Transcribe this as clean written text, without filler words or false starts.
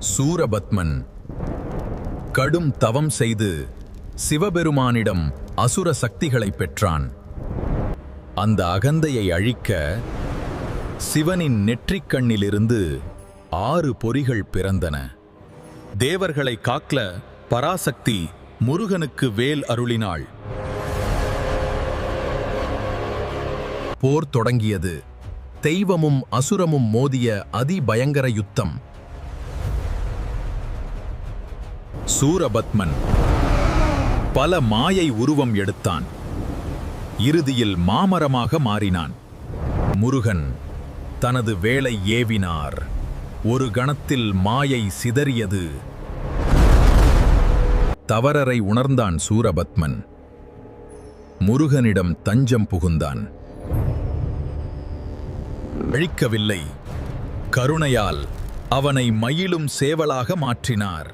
சூரபத்மன் கடும் தவம் செய்து சிவபெருமானிடம் அசுர சக்திகளை பெற்றான். அந்த அகந்தையை அழிக்க சிவனின் நெற்றிக் கண்ணிலிருந்து 6 பொறிகள் பிறந்தன. தேவர்களை காக்க பராசக்தி முருகனுக்கு வேல் அருளினாள். போர் தொடங்கியது. தெய்வமும் அசுரமும் மோதிய அதிபயங்கர யுத்தம். சூரபத்மன் பல மாயை உருவம் எடுத்தான். இறுதியில் மாமரமாக மாறினான். முருகன் தனது வேலை ஏவினார். ஒரு கணத்தில் மாயை சிதறியது. தவறரை உணர்ந்தான் சூரபத்மன். முருகனிடம் தஞ்சம் புகுந்தான். அழிக்கவில்லை, கருணையால் அவனை மயிலும் சேவலாக மாற்றினார்.